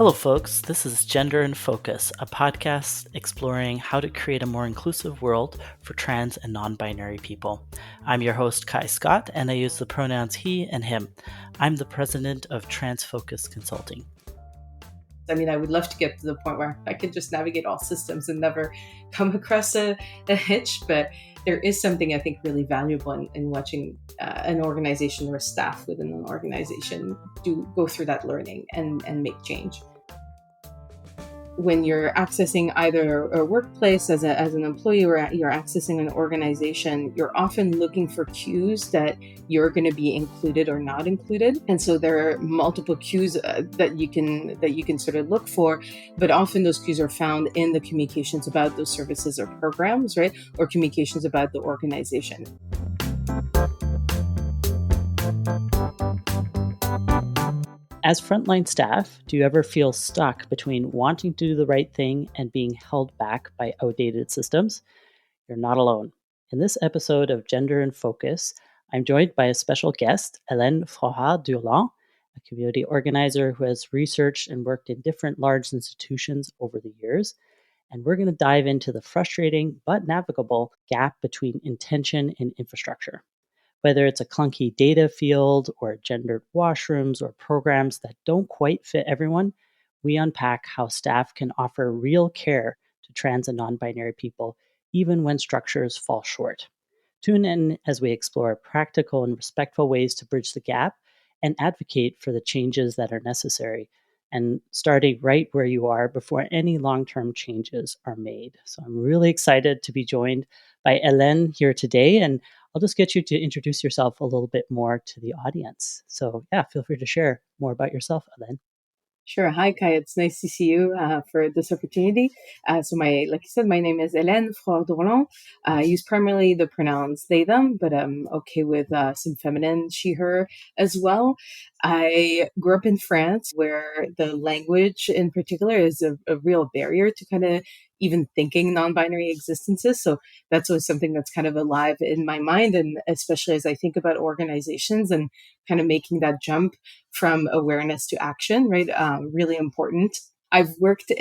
Hello, folks. This is Gender in Focus, a podcast exploring how to create a more inclusive world for trans and non-binary people. I'm your host, Kai Scott, and I use the pronouns he and him. I'm the president of Trans Focus Consulting. I would love to get to the point where I could just navigate all systems and never come across a hitch, but there is something I think really valuable in watching an organization or staff within an organization go through that learning and make change. When you're accessing either a workplace as an employee or you're accessing an organization, you're often looking for cues that you're going to be included or not included. And so there are multiple cues that you can sort of look for, but often those cues are found in the communications about those services or programs, right? Or communications about the organization. As frontline staff, do you ever feel stuck between wanting to do the right thing and being held back by outdated systems? You're not alone. In this episode of Gender in Focus, I'm joined by a special guest, Hélène Frohard-Dourlent, a community organizer who has researched and worked in different large institutions over the years. And we're going to dive into the frustrating but navigable gap between intention and infrastructure. Whether it's a clunky data field or gendered washrooms or programs that don't quite fit everyone, we unpack how staff can offer real care to trans and non-binary people, even when structures fall short. Tune in as we explore practical and respectful ways to bridge the gap and advocate for the changes that are necessary, and starting right where you are before any long-term changes are made. So I'm really excited to be joined by Hélène here today, and I'll just get you to introduce yourself a little bit more to the audience. So yeah, feel free to share more about yourself, Hélène. Sure. Hi, Kai. It's nice to see you for this opportunity. Like you said, my name is Hélène Frohard-Dourlent. I use primarily the pronouns they, them, but I'm okay with some feminine she, her as well. I grew up in France, where the language in particular is a real barrier to kind of even thinking non-binary existences. So that's always something that's kind of alive in my mind. And especially as I think about organizations and kind of making that jump from awareness to action, right? Really important. I've worked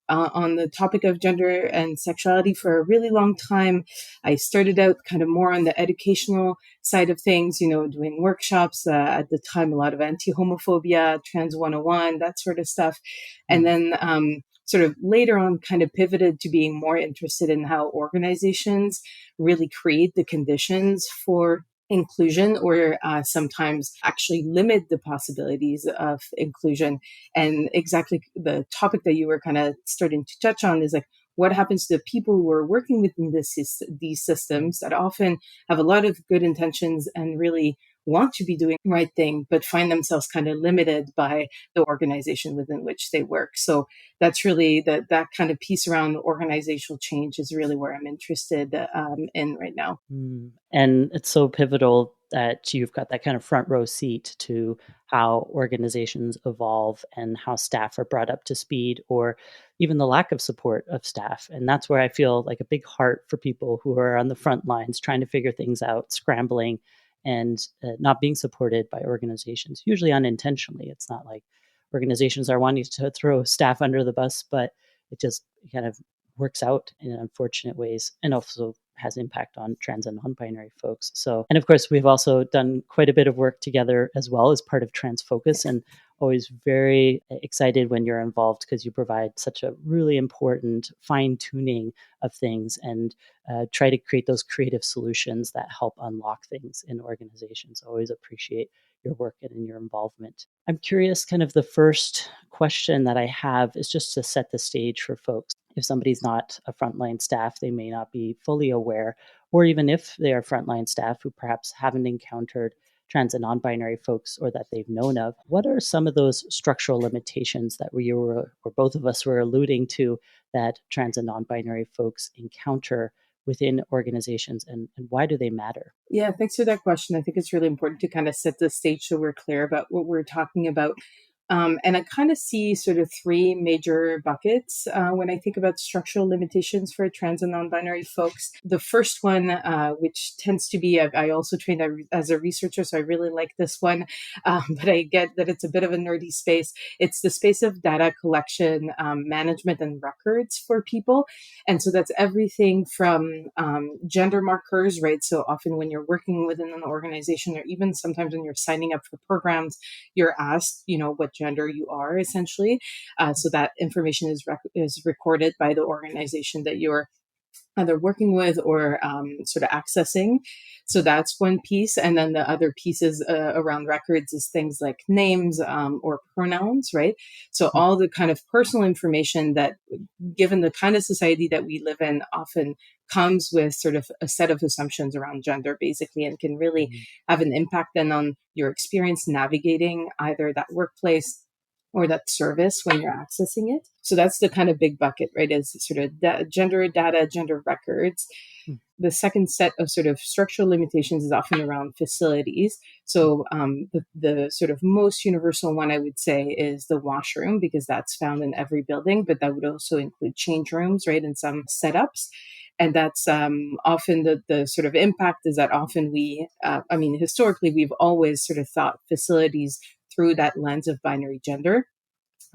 on the topic of gender and sexuality for a really long time. I started out kind of more on the educational side of things, doing workshops, at the time, a lot of anti-homophobia, trans 101, that sort of stuff. And then sort of later on kind of pivoted to being more interested in how organizations really create the conditions for inclusion, or sometimes actually limit the possibilities of inclusion. And exactly the topic that you were kind of starting to touch on is like, what happens to the people who are working within these systems that often have a lot of good intentions and really want to be doing the right thing, but find themselves kind of limited by the organization within which they work. So that's really that kind of piece around organizational change is really where I'm interested in right now. And it's so pivotal that you've got that kind of front row seat to how organizations evolve and how staff are brought up to speed, or even the lack of support of staff. And that's where I feel like a big heart for people who are on the front lines trying to figure things out, scrambling, and not being supported by organizations, usually unintentionally. It's not like organizations are wanting to throw staff under the bus, but it just kind of works out in unfortunate ways, and also has impact on trans and non-binary folks. So, and of course, we've also done quite a bit of work together as well as part of Trans Focus, and always very excited when you're involved because you provide such a really important fine tuning of things and try to create those creative solutions that help unlock things in organizations. Always appreciate your work and your involvement. I'm curious, kind of the first question that I have is just to set the stage for folks. If somebody's not a frontline staff, they may not be fully aware, or even if they are frontline staff who perhaps haven't encountered trans and non-binary folks or that they've known of, what are some of those structural limitations that we were, or both of us were alluding to, that trans and non-binary folks encounter within organizations, and why do they matter? Yeah, thanks for that question. I think it's really important to kind of set the stage so we're clear about what we're talking about. And I kind of see sort of three major buckets when I think about structural limitations for trans and non-binary folks. The first one, which tends to be, I also trained as a researcher, so I really like this one, but I get that it's a bit of a nerdy space. It's the space of data collection, management, and records for people. And so that's everything from gender markers, right? So often when you're working within an organization, or even sometimes when you're signing up for programs, you're asked, what gender you are, essentially. So that information is recorded by the organization that you're either working with or sort of accessing. So that's one piece. And then the other pieces around records is things like names or pronouns, right? So all the kind of personal information that, given the kind of society that we live in, often comes with sort of a set of assumptions around gender, basically, and can really have an impact then on your experience navigating either that workplace or that service when you're accessing it. So that's the kind of big bucket, right? Is sort of gender data, gender records. The second set of sort of structural limitations is often around facilities. So the sort of most universal one I would say is the washroom, because that's found in every building, but that would also include change rooms, right, in some setups. And that's often the sort of impact is that often historically, we've always sort of thought facilities through that lens of binary gender.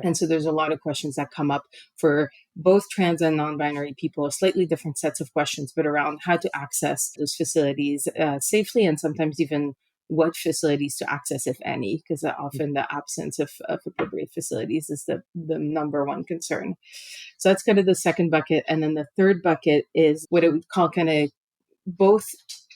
And so there's a lot of questions that come up for both trans and non-binary people, slightly different sets of questions, but around how to access those facilities safely, and sometimes even what facilities to access, if any, because often the absence of appropriate facilities is the number one concern. So that's kind of the second bucket. And then the third bucket is what I would call kind of both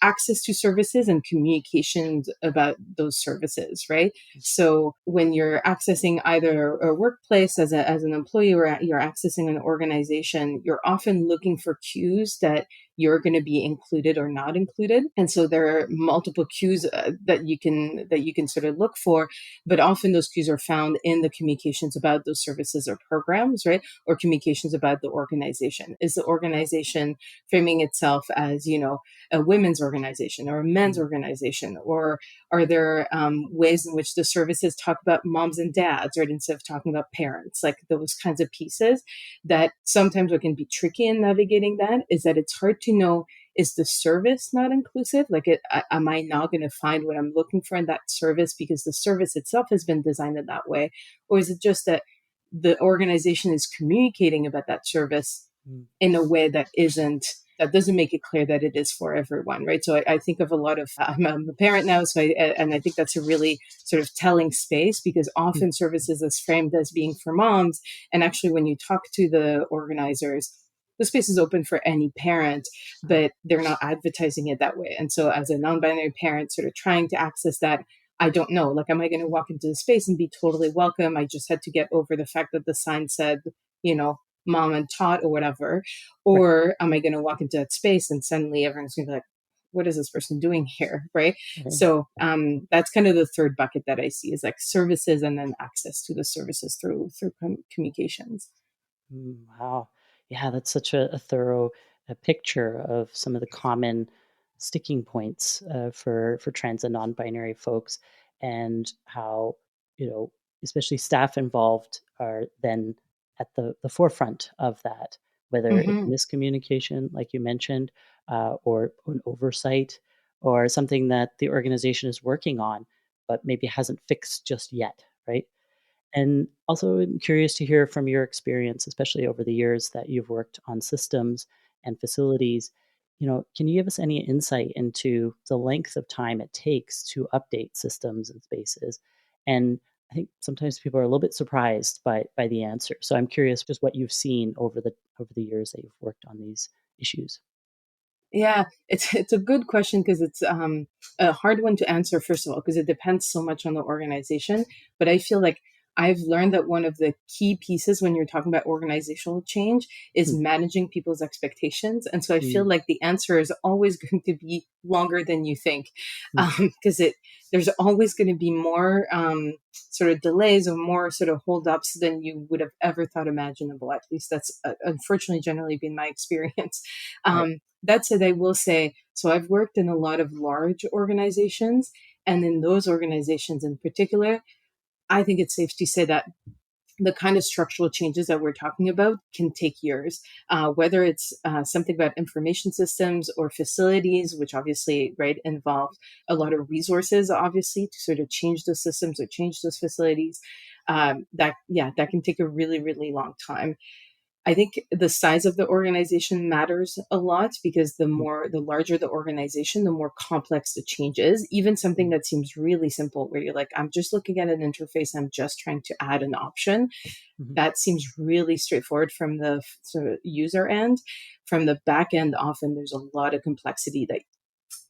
access to services and communications about those services, right? So when you're accessing either a workplace as an employee, or you're accessing an organization, you're often looking for cues that you're going to be included or not included. And so there are multiple cues that you can sort of look for, but often those cues are found in the communications about those services or programs, right? Or communications about the organization. Is the organization framing itself as, a women's organization or a men's organization? Or are there ways in which the services talk about moms and dads, right, instead of talking about parents? Like those kinds of pieces that sometimes what can be tricky in navigating that is that it's hard to know, is the service not inclusive? Like, am I not going to find what I'm looking for in that service because the service itself has been designed in that way? Or is it just that the organization is communicating about that service in a way that doesn't make it clear that it is for everyone, right? So I think of a lot of, I'm a parent now, and I think that's a really sort of telling space, because often services is framed as being for moms. And actually, when you talk to the organizers, the space is open for any parent, but they're not advertising it that way. And so as a non-binary parent sort of trying to access that, I don't know, like, am I going to walk into the space and be totally welcome? I just had to get over the fact that the sign said, mom and tot or whatever. Or am I going to walk into that space and suddenly everyone's going to be like, what is this person doing here? Right. So that's kind of the third bucket that I see, is like services, and then access to the services through communications. Wow. Yeah, that's such a thorough picture of some of the common sticking points for trans and non-binary folks, and how, especially staff involved are then at the forefront of that, whether it's Mm-hmm. miscommunication, like you mentioned, or an oversight, or something that the organization is working on, but maybe hasn't fixed just yet, right? And also, I'm curious to hear from your experience, especially over the years that you've worked on systems and facilities. Can you give us any insight into the length of time it takes to update systems and spaces? And I think sometimes people are a little bit surprised by the answer. So I'm curious just what you've seen over the years that you've worked on these issues. Yeah, it's a good question, because it's a hard one to answer, first of all, because it depends so much on the organization. But I feel like I've learned that one of the key pieces when you're talking about organizational change is Hmm. managing people's expectations. And so I feel Mm, like the answer is always going to be longer than you think, mm, because there's always going to be more sort of delays or more sort of holdups than you would have ever thought imaginable. At least that's unfortunately generally been my experience. right. That said, I will say, so I've worked in a lot of large organizations, and in those organizations in particular, I think it's safe to say that the kind of structural changes that we're talking about can take years, whether it's something about information systems or facilities, which obviously, right, involve a lot of resources, obviously, to sort of change those systems or change those facilities. That can take a really, really long time. I think the size of the organization matters a lot, because the larger the organization, the more complex the change is. Even something that seems really simple, where you're like, I'm just looking at an interface, I'm just trying to add an option. Mhm. That seems really straightforward from the sort of user end. From the back end, often there's a lot of complexity that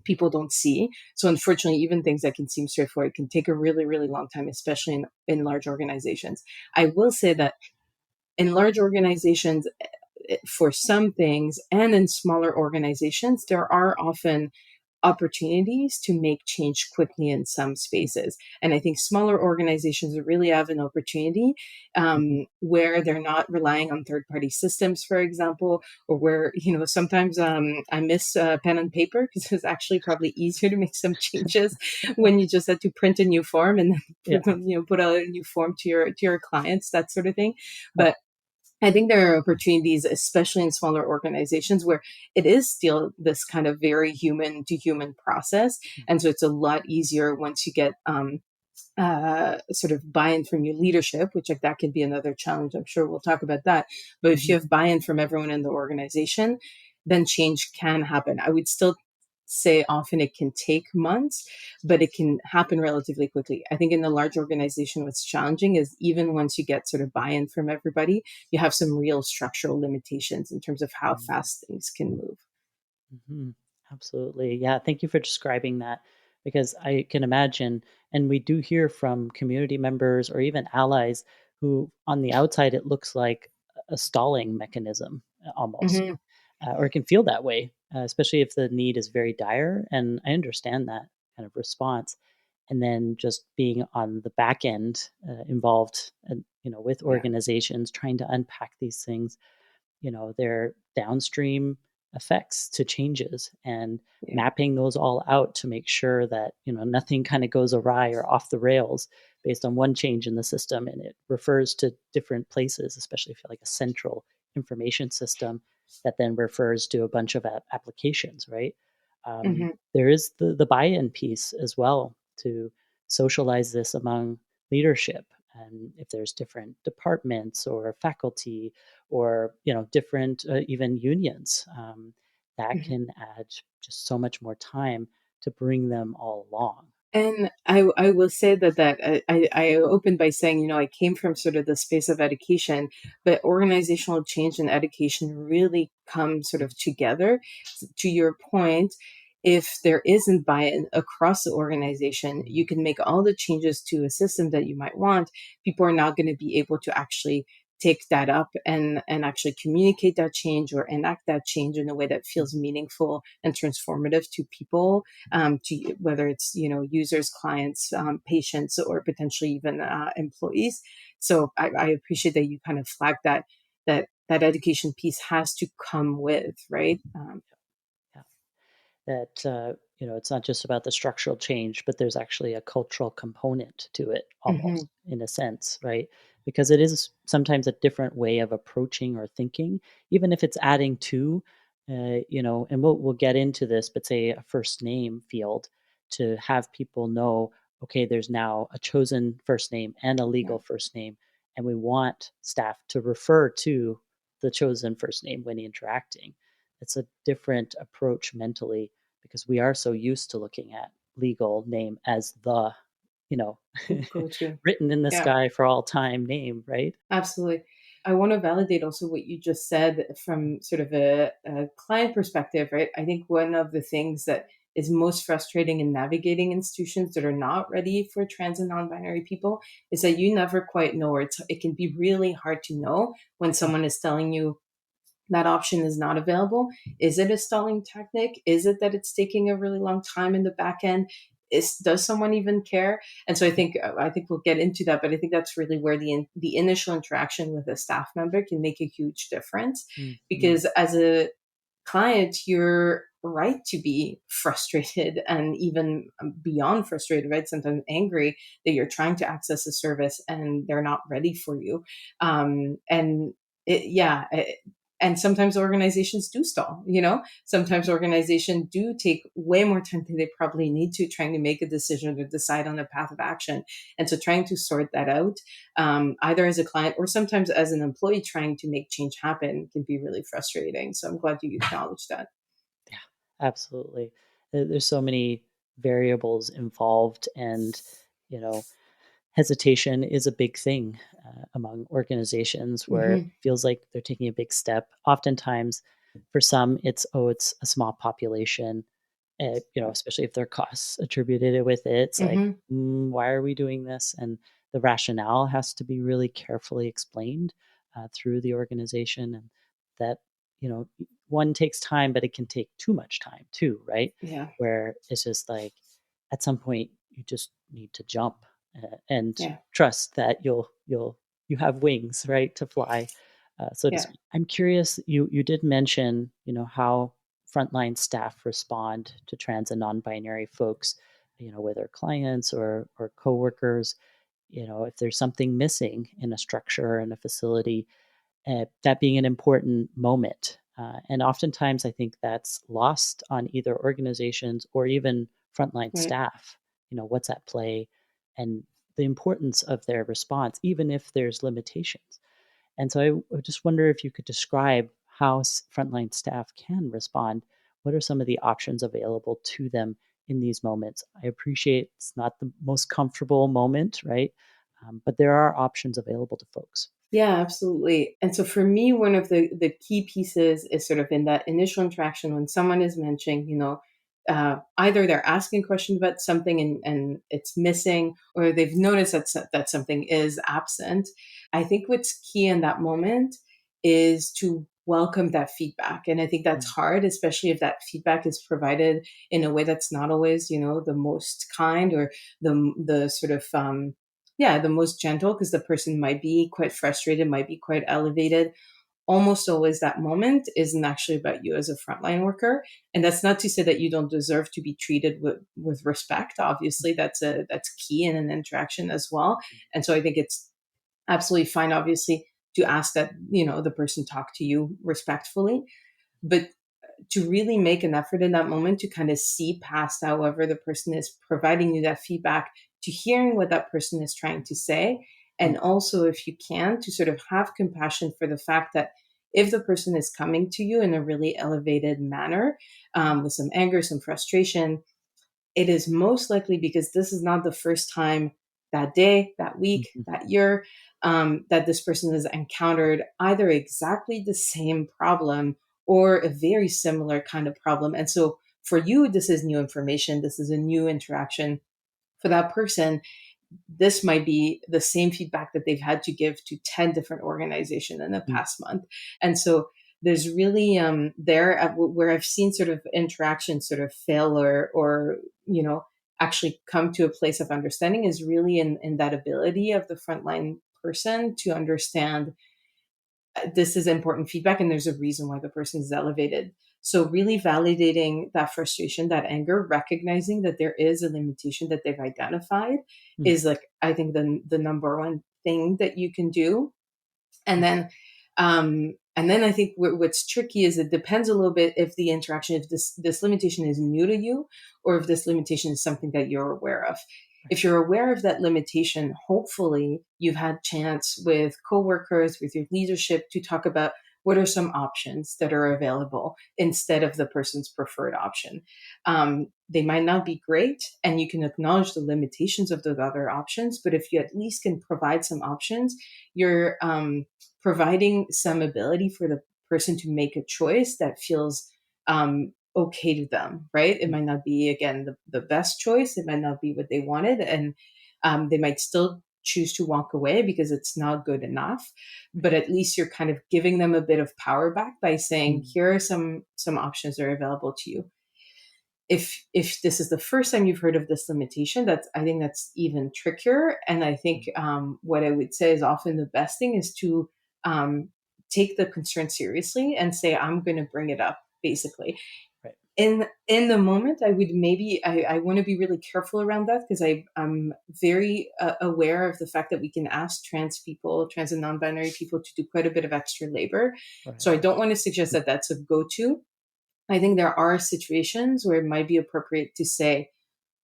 people don't see. So unfortunately, even things that can seem straightforward can take a really, really long time, especially in large organizations. I will say that in large organizations, for some things, and in smaller organizations, there are often opportunities to make change quickly in some spaces. And I think smaller organizations really have an opportunity, Mhm. where they're not relying on third party systems, for example, or where, sometimes I miss pen and paper, because it's actually probably easier to make some changes when you just had to print a new form and Yeah. then put out a new form to your clients, that sort of thing. Right. But I think there are opportunities, especially in smaller organizations, where it is still this kind of very human to human process. Mhm. And so it's a lot easier once you get sort of buy-in from your leadership, which, like, that can be another challenge. I'm sure we'll talk about that. But if Mhm. you have buy-in from everyone in the organization, then change can happen. I would still say often it can take months, but it can happen relatively quickly. I think in a large organization, what's challenging is even once you get sort of buy-in from everybody, you have some real structural limitations in terms of how Mhm. fast things can move. Mhm. Absolutely. Yeah, thank you for describing that, because I can imagine, and we do hear from community members or even allies who, on the outside, it looks like a stalling mechanism almost, Hmm. or it can feel that way, especially if the need is very dire. And I understand that kind of response. And then just being on the back end involved, and with Yeah. organizations trying to unpack these things, their downstream effects to changes, and Yeah. mapping those all out to make sure that nothing kind of goes awry or off the rails based on one change in the system, and it refers to different places, especially if you like a central information system that then refers to a bunch of applications, right? Hmm. There is the buy-in piece as well, to socialize this among leadership, and if there's different departments or faculty, or different even unions, that Hmm. can add just so much more time to bring them all along. And I will say that I opened by saying, I came from sort of the space of education, but organizational change and education really come sort of together. To your point, if there isn't buy-in across the organization, you can make all the changes to a system that you might want. People are not going to be able to actually take that up and actually communicate that change or enact that change in a way that feels meaningful and transformative to people, to whether it's users, clients, patients, or potentially even employees. So I appreciate that you kind of flag that education piece has to come with, right. Yeah. That it's not just about the structural change, but there's actually a cultural component to it, Mhm. almost, in a sense, right? Because it is sometimes a different way of approaching or thinking, even if it's adding to, and we'll get into this, but say a first name field, to have people know, okay, there's now a chosen first name and a Yeah. legal first name, and we want staff to refer to the chosen first name when interacting. It's a different approach mentally, because we are so used to looking at legal name as the, you know, Go to. written in the Yeah. sky for all time name, right? Absolutely. I want to validate also what you just said from sort of a client perspective, right? I think one of the things that is most frustrating in navigating institutions that are not ready for trans and non-binary people is that you never quite know, or it can be really hard to know when Mm. someone is telling you that option is not available. Is it a stalling tactic? Is it that it's taking a really long time in the back end? Does someone even care? And so I think we'll get into that, but I think that's really where the initial interaction with a staff member can make a huge difference, Mm, mm, because as a client, you're right to be frustrated and even beyond frustrated, right? Sometimes angry that you're trying to access a service and they're not ready for you. And it, yeah, it, and sometimes organizations do stall, sometimes organizations do take way more time than they probably need to trying to make a decision or decide on a path of action. And so trying to sort that out, either as a client or sometimes as an employee trying to make change happen can be really frustrating. So I'm glad you acknowledged that. Yeah, absolutely. There's so many variables involved, and you know, hesitation is a big thing among organizations where it Hmm. feels like they're taking a big step. Oftentimes, for some, it's a small population, especially if there are costs attributed with it. It's like, Hmm. why are we doing this? And the rationale has to be really carefully explained through the organization, and that one takes time, but it can take too much time too, right? Yeah. Where it's just like at some point you just need to jump and Yeah. trust that you have wings, right, to fly, so to Yeah. speak. I'm curious. You did mention how frontline staff respond to trans and non-binary folks, whether clients or coworkers. If there's something missing in a structure in a facility, that being an important moment. And oftentimes, I think that's lost on either organizations or even frontline Right. staff. What's at play and the importance of their response, even if there's limitations. And so I just wonder if you could describe how frontline staff can respond. What are some of the options available to them in these moments? I appreciate it's not the most comfortable moment, right? But there are options available to folks. Yeah, absolutely. And so for me, one of the key pieces is sort of in that initial interaction when someone is mentioning, either they're asking questions about something and it's missing, or they've noticed that something is absent. I think what's key in that moment is to welcome that feedback. And I think that's Mm, hard, especially if that feedback is provided in a way that's not always, the most kind or the sort of yeah, the most gentle, because the person might be quite frustrated, might be quite elevated. Almost always that moment isn't actually about you as a frontline worker. And that's not to say that you don't deserve to be treated with respect. Obviously, that's key in an interaction as well. And so I think it's absolutely fine, obviously, to ask that, the person talk to you respectfully. But to really make an effort in that moment to kind of see past however the person is providing you that feedback to hearing what that person is trying to say. mm, And also, if you can, to sort of have compassion for the fact that if the person is coming to you in a really elevated manner, with some anger, some frustration, it is most likely because this is not the first time that day, that week, mhm, that year, that this person has encountered either exactly the same problem or a very similar kind of problem. And so for you, this is new information. This is a new interaction. For that person, this might be the same feedback that they've had to give to 10 different organizations in the mm, past month. And so there's really where I've seen sort of interactions sort of fail or actually come to a place of understanding is really in that ability of the frontline person to understand this is important feedback and there's a reason why the person is elevated. So really validating that frustration, that anger, recognizing that there is a limitation that they've identified mm, is like, I think the number one thing that you can do. And mm, then I think what's tricky is it depends a little bit if the interaction, if this limitation is new to you, or if this limitation is something that you're aware of. right. If you're aware of that limitation, hopefully you've had chance with coworkers, with your leadership to talk about what are some options that are available instead of the person's preferred option. They might not be great, and you can acknowledge the limitations of those other options. But if you at least can provide some options, you're providing some ability for the person to make a choice that feels okay to them, right? It Mm, might not be, again, the best choice. It might not be what they wanted. And they might still choose to walk away because it's not good enough. But at least you're kind of giving them a bit of power back by saying, mm, here are some options that are available to you. If this is the first time you've heard of this limitation, I think that's even trickier. And I think mm, what I would say is often the best thing is to um, take the concern seriously and say, I'm going to bring it up, basically. right. In the moment, I would maybe I want to be really careful around that, because I'm very aware of the fact that we can ask trans people, trans and non-binary people, to do quite a bit of extra labor. Right. So I don't want to suggest that that's a go-to. I think there are situations where it might be appropriate to say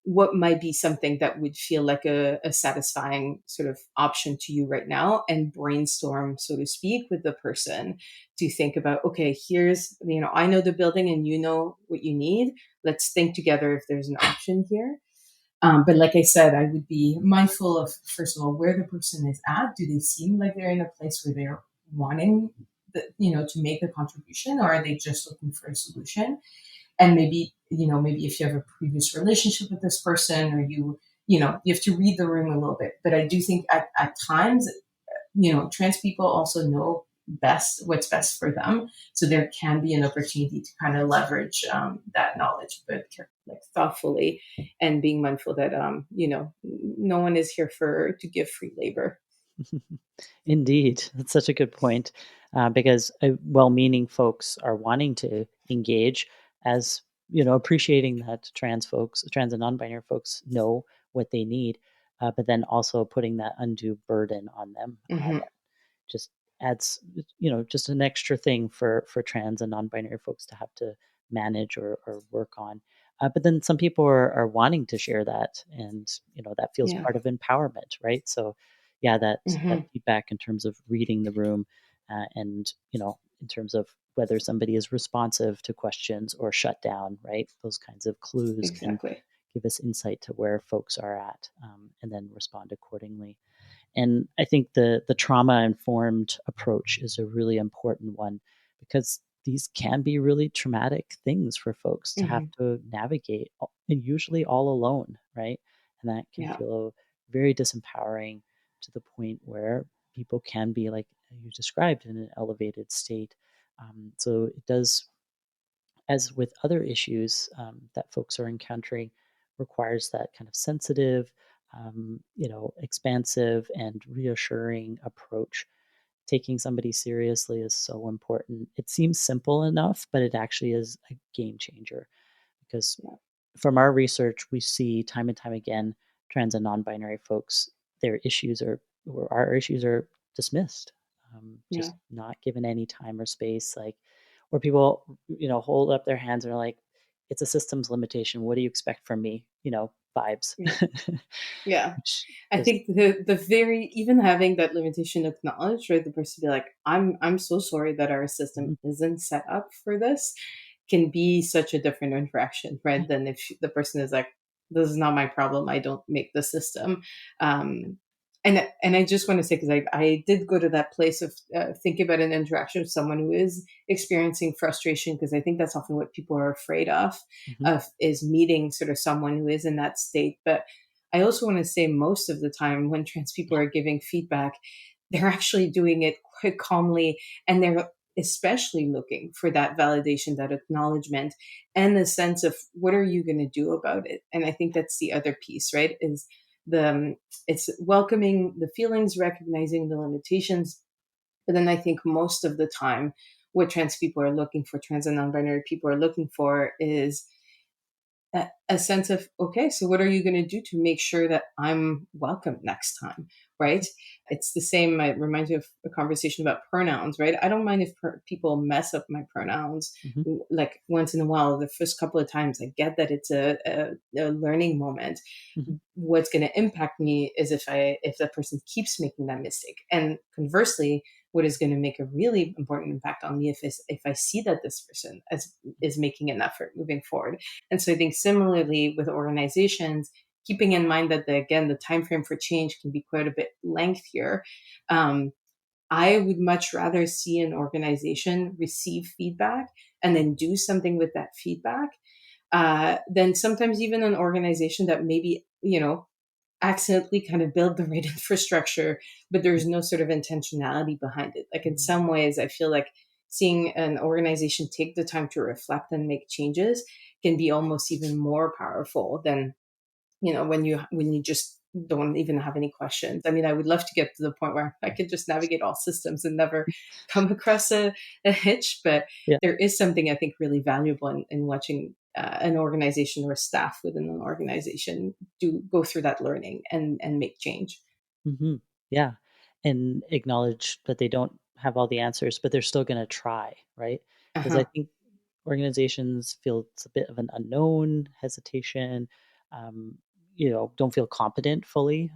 what might be something that would feel like a satisfying sort of option to you right now, and brainstorm, so to speak, with the person to think about, okay, here's, I know the building and you know what you need. Let's think together if there's an option here. But like I said, I would be mindful of, first of all, where the person is at. Do they seem like they're in a place where they're wanting to make a contribution, or are they just looking for a solution? And maybe, maybe if you have a previous relationship with this person, or you have to read the room a little bit. But I do think at times, trans people also know best what's best for them. So there can be an opportunity to kind of leverage that knowledge, but like thoughtfully, and being mindful that, no one is here to give free labor. Indeed, that's such a good point, because well-meaning folks are wanting to engage, as appreciating that trans and non-binary folks know what they need, but then also putting that undue burden on them, Mm-hmm. that just adds, just an extra thing for trans and non-binary folks to have to manage or work on. But then some people are wanting to share that, and that feels Yeah. part of empowerment, right? So, yeah, that Mm-hmm. feedback in terms of reading the room, and in terms of whether somebody is responsive to questions or shut down, right? Those kinds of clues can Exactly. give us insight to where folks are at, and then respond accordingly. And I think the trauma informed approach is a really important one, because these can be really traumatic things for folks to have Mm-hmm. to navigate, and usually all alone, right? And that can Yeah. feel very disempowering, to the point where people can be, like you described, in an elevated state. So it does, as with other issues that folks are encountering, requires that kind of sensitive, expansive and reassuring approach. Taking somebody seriously is so important. It seems simple enough, but it actually is a game changer, because Yeah. from our research, we see time and time again, trans and non-binary folks, their issues are, or our issues are dismissed, Yeah. just not given any time or space. Like, or people, hold up their hands and are like, "It's a systems limitation. What do you expect from me?" Vibes, Yeah. Yeah. which I just think the very, even having that limitation acknowledged, right? The person be like, I'm so sorry that our system mhm, isn't set up for this, can be such a different interaction, right? Than if the person is like, this is not my problem. I don't make the system. Um, and I just want to say, because I did go to that place of thinking about an interaction with someone who is experiencing frustration, because I think that's often what people are afraid mhm, is meeting sort of someone who is in that state. But I also want to say, most of the time when trans people yeah, are giving feedback, they're actually doing it quite calmly, and they're especially looking for that validation, that acknowledgement, and the sense of, what are you going to do about it? And I think that's the other piece, right? Is it's welcoming the feelings, recognizing the limitations, but then I think most of the time, what trans people are looking for, trans and non-binary people are looking for, is a sense of, okay, so what are you going to do to make sure that I'm welcome next time, right? It's the same. It reminds me of a conversation about pronouns, right? I don't mind if people mess up my pronouns, mhm, like once in a while. The first couple of times, I get that it's a learning moment. mhm, What's going to impact me is if that person keeps making that mistake, and conversely, what is going to make a really important impact on me if I see that this person is making an effort moving forward. And so I think similarly with organizations, keeping in mind that the time frame for change can be quite a bit lengthier. Um, I would much rather see an organization receive feedback and then do something with that feedback, than sometimes even an organization that maybe, accidentally kind of build the right infrastructure, but there's no sort of intentionality behind it. Like, in mhm. some ways, I feel like seeing an organization take the time to reflect and make changes can be almost even more powerful than, when you just don't even have any questions. I mean, I would love to get to the point where I could just navigate all systems and never come across a hitch, but Yeah. there is something I think really valuable in watching an organization or staff within an organization do go through that learning and make change. Mhm. Yeah, and acknowledge that they don't have all the answers, but they're still gonna try, right? Because I Uh-huh. think organizations feel it's a bit of an unknown, hesitation, um, don't feel competent fully,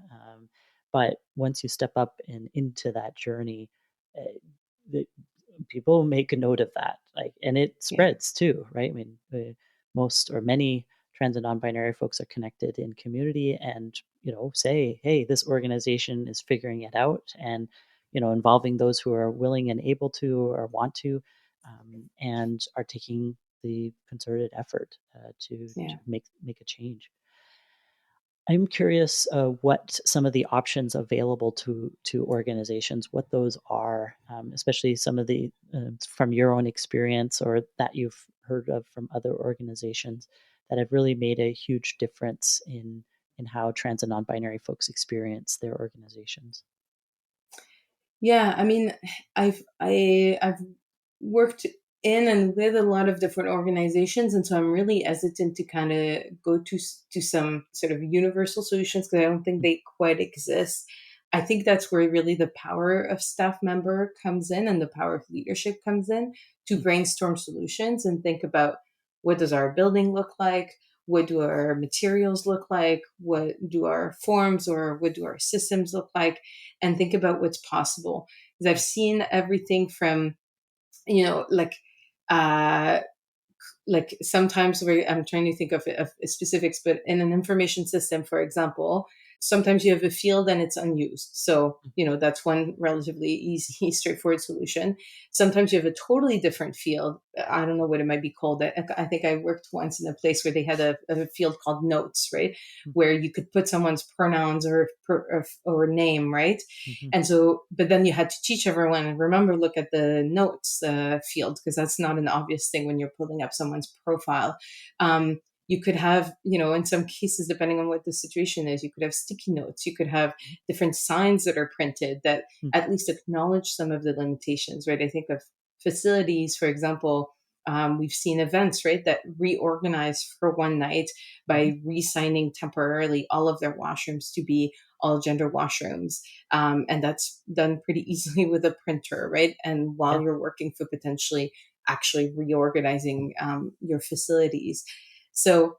but once you step up and into that journey, eh, the people make a note of that, like, and it Yeah. spreads too, right? I mean, most or many trans and non-binary folks are connected in community and say, hey, this organization is figuring it out, and involving those who are willing and able to or want to, and are taking the concerted effort to Yeah. make a change. I'm curious what some of the options available to organizations, what those are, especially some of the from your own experience or that you've heard of from other organizations that have really made a huge difference in how trans and non-binary folks experience their organizations. Yeah, I mean, I've worked in and with a lot of different organizations, and so I'm really hesitant to kind of go to some sort of universal solutions because I don't think they quite exist. I think that's where really the power of staff member comes in and the power of leadership comes in to Mm, brainstorm solutions and think about what does our building look like? What do our materials look like? What do our forms or what do our systems look like? And think about what's possible. Because I've seen everything from, you know, uh, like sometimes where I'm trying to think of specifics, but in an information system, for example, sometimes you have a field and it's unused. So, mm, that's one relatively easy, straightforward solution. Sometimes you have a totally different field. I don't know what it might be called. I think I worked once in a place where they had a field called notes, right? mm, Where you could put someone's pronouns or name, right? mhm, And so, but then you had to teach everyone and remember, look at the notes field, because that's not an obvious thing when you're pulling up someone's profile. You could have, in some cases, depending on what the situation is, you could have sticky notes, you could have different signs that are printed that mm, at least acknowledge some of the limitations, right? I think of facilities, for example. We've seen events, right, that reorganize for one night mhm. by re-signing temporarily all of their washrooms to be all gender washrooms. And that's done pretty easily with a printer, right? And while Yeah. you're working for potentially actually reorganizing your facilities. So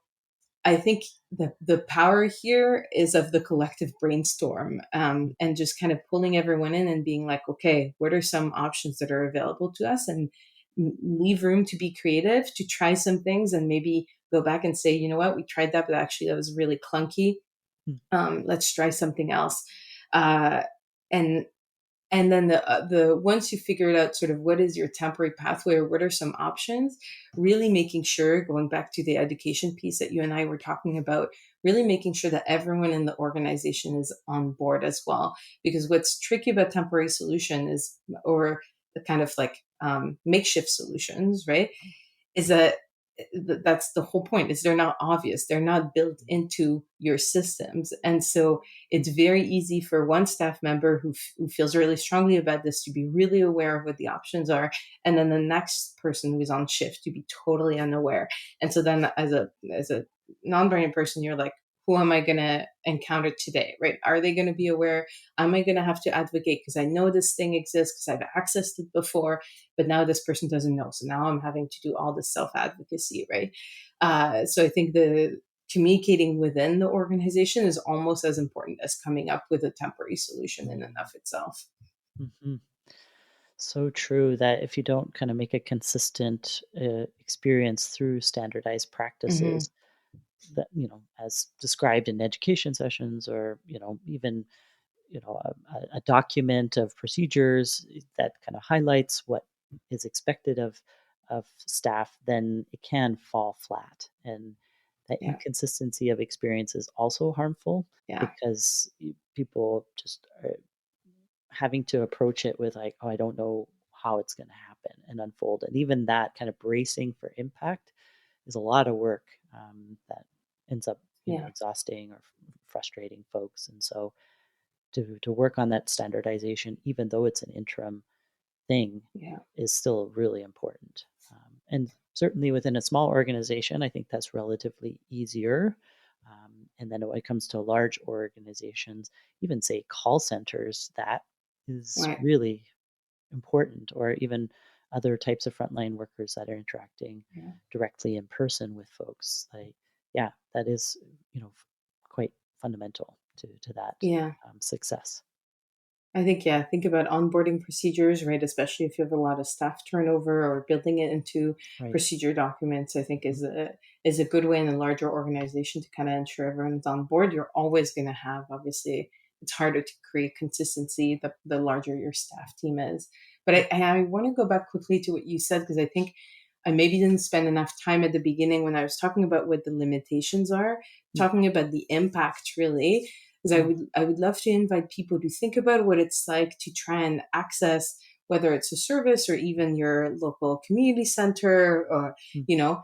I think the power here is of the collective brainstorm, Mm, and just kind of pulling everyone in and being like, okay, what are some options that are available to us? And leave room to be creative, to try some things, and maybe go back and say, you know what, we tried that, but actually that was really clunky. mm, Let's try something else. Uh, and and then the once you figure it out, sort of what is your temporary pathway or what are some options, really making sure, going back to the education piece that you and I were talking about, really making sure that everyone in the organization is on board as well. Because what's tricky about temporary solution is, or the kind of like makeshift solutions, right, is that that's the whole point, is they're not obvious, they're not built into your systems. And so it's very easy for one staff member who feels really strongly about this to be really aware of what the options are, and then the next person who's on shift to be totally unaware. And so then as a non-binary person, you're like, who am I going to encounter today, right? Are they going to be aware? Am I going to have to advocate because I know this thing exists because I've accessed it before, but now this person doesn't know, so now I'm having to do all this self-advocacy, right? So I think the communicating within the organization is almost as important as coming up with a temporary solution in and of itself. mhm. So true that if you don't kind of make a consistent experience through standardized Hmm. practices that as described in education sessions, or even a document of procedures that kind of highlights what is expected of staff, then it can fall flat, and that Yeah, inconsistency of experience is also harmful yeah, because people just are having to approach it with like, oh, I don't know how it's going to happen and unfold. And even that kind of bracing for impact is a lot of work, that ends up, yeah, exhausting or frustrating folks. And so to work on that standardization, even though it's an interim thing, yeah. is still really important. And certainly within a small organization, I think that's relatively easier. And then when it comes to large organizations, even say call centers, that is Right. really important, or even other types of frontline workers that are interacting Yeah. directly in person with folks. Like, yeah, that is, quite fundamental to that Yeah. success. I think, yeah, think about onboarding procedures, right? Especially if you have a lot of staff turnover or building it into Right. procedure documents, I think Mhm. is a good way in a larger organization to kind of ensure everyone's on board. You're always going to have, obviously, it's harder to create consistency the larger your staff team is. But Yeah. I want to go back quickly to what you said, because I think I maybe didn't spend enough time at the beginning when I was talking about what the limitations are, Mm, talking about the impact really, because mm, I would love to invite people to think about what it's like to try and access, whether it's a service or even your local community center, or mm, you know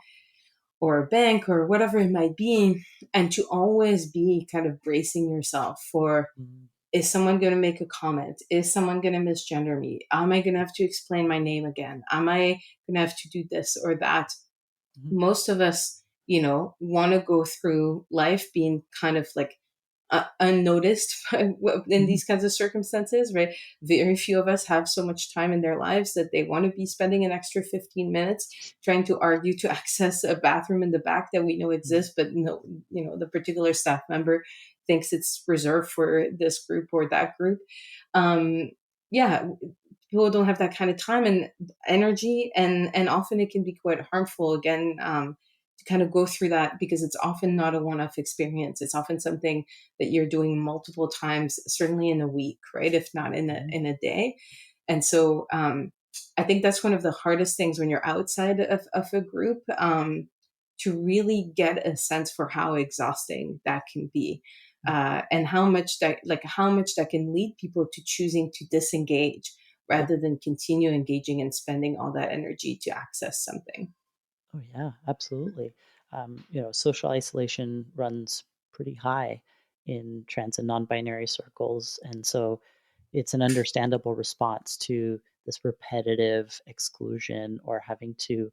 or a bank or whatever it might be, and to always be kind of bracing yourself for, mm, is someone going to make a comment, is someone going to misgender me, am I going to have to explain my name again, am I going to have to do this or that. mhm, Most of us, want to go through life being kind of like unnoticed in mhm, these kinds of circumstances, right? Very few of us have so much time in their lives that they want to be spending an extra 15 minutes trying to argue to access a bathroom in the back that we know mm, exists, but no, the particular staff member thinks it's reserved for this group or that group. Um, yeah, people don't have that kind of time and energy, and often it can be quite harmful, again, to kind of go through that, because it's often not a one-off experience. It's often something that you're doing multiple times, certainly in a week, right, if not in a mhm. day. And so I think that's one of the hardest things when you're outside of a group, to really get a sense for how exhausting that can be, Mm, and how much that can lead people to choosing to disengage yeah. rather than continue engaging and spending all that energy to access something. Oh, yeah, absolutely. Social isolation runs pretty high in trans and non-binary circles, and so it's an understandable response to this repetitive exclusion, or having to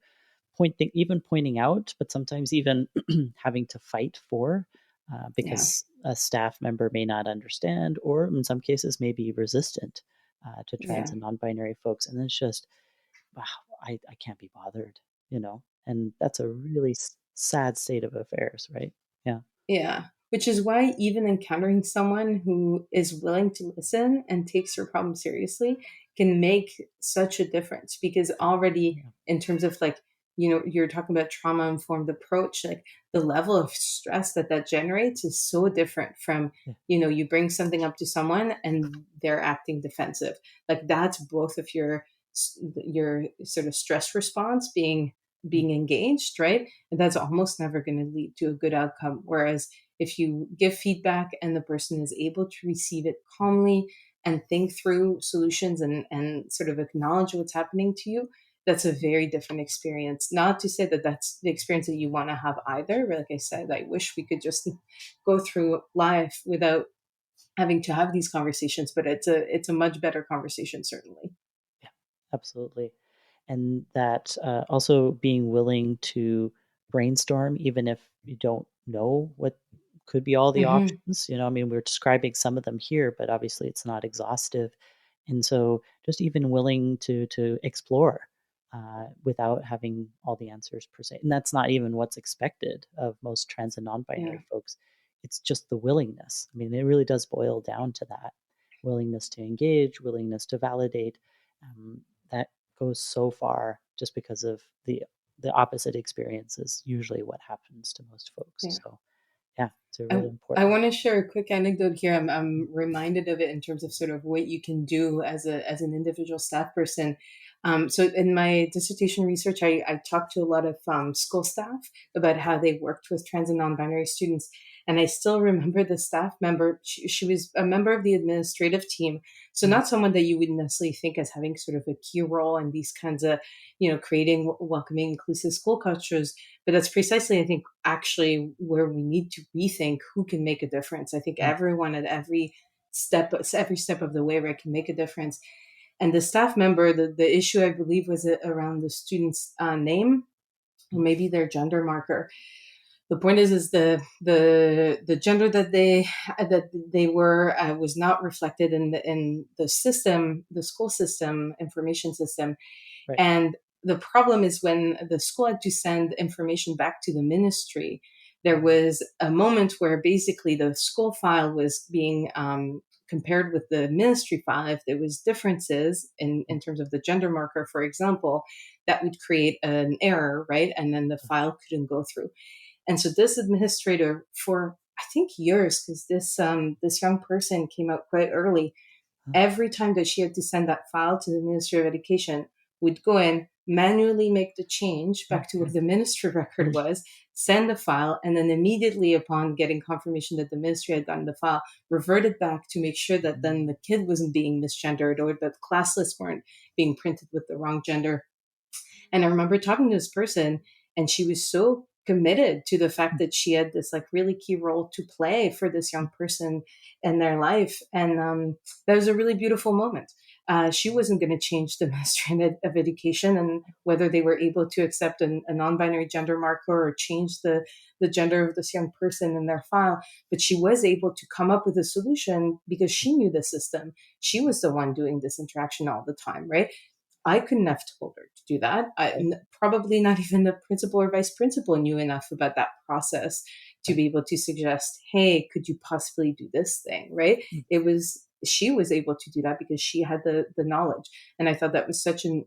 even pointing out, but sometimes even having to fight for, Yeah, because a staff member may not understand, or in some cases may be resistant to trans yeah. and non-binary folks, and it's just, wow, I can't be bothered, and that's a really sad state of affairs, right? Yeah. Yeah, which is why even encountering someone who is willing to listen and takes your problem seriously can make such a difference, because already, Yeah. in terms of like, you're talking about trauma informed approach, like the level of stress that generates is so different from, Yeah. you bring something up to someone and they're acting defensive. Like that's both of your sort of stress response Mm, being engaged, right? And that's almost never going to lead to a good outcome. Whereas if you give feedback and the person is able to receive it calmly and think through solutions and sort of acknowledge what's happening to you, that's a very different experience. Not to say that that's the experience that you want to have either. But like I said, I wish we could just go through life without having to have these conversations, but it's a much better conversation, certainly. yeah, absolutely. And that also being willing to brainstorm, even if you don't know what could be all the Hmm. options. I mean, we're describing some of them here, but obviously it's not exhaustive. And so, just even willing to explore without having all the answers per se. And that's not even what's expected of most trans and Yeah. non-binary folks. It's just the willingness. I mean, it really does boil down to that willingness to engage, willingness to validate. That goes so far, just because of the opposite experience is usually what happens to most folks. Yeah. So yeah, it's a I, really I important. want to share a quick anecdote here. I'm reminded of it in terms of sort of what you can do as an individual staff person. So in my dissertation research, I talked to a lot of school staff about how they worked with trans and non-binary students. And I still remember the staff member. She was a member of the administrative team. So Mhm, not someone that you would necessarily think as having sort of a key role in these kinds of, creating welcoming, inclusive school cultures. But that's precisely, I think, actually where we need to rethink who can make a difference. I think mhm, everyone at every step of the way, right, can make a difference. And the staff member, the issue I believe was around the student's name, or maybe their gender marker. The point is the gender that they were was not reflected in the system, the school system information system. Right. And the problem is when the school had to send information back to the ministry, there was a moment where basically the school file was being compared with the ministry file. If there was differences in terms of the gender marker, for example, that would create an error, right? And then the file couldn't go through. And so this administrator, for I think years, because this young person came out quite early, every time that she had to send that file to the Ministry of Education, would go in, manually make the change back to what the ministry record was, send the file, and then immediately upon getting confirmation that the ministry had gotten the file, reverted back to make sure that then the kid wasn't being misgendered or that class lists weren't being printed with the wrong gender. And I remember talking to this person, and she was so committed to the fact that she had this like really key role to play for this young person in their life. And that was a really beautiful moment. She wasn't going to change the Ministry of Education and whether they were able to accept a non-binary gender marker or change the gender of this young person in their file. But she was able to come up with a solution because she knew the system. She was the one doing this interaction all the time, right? I couldn't have told her to do that. Probably not even the principal or vice principal knew enough about that process to be able to suggest, hey, could you possibly do this thing, right? She was able to do that because she had the knowledge. And I thought that was such an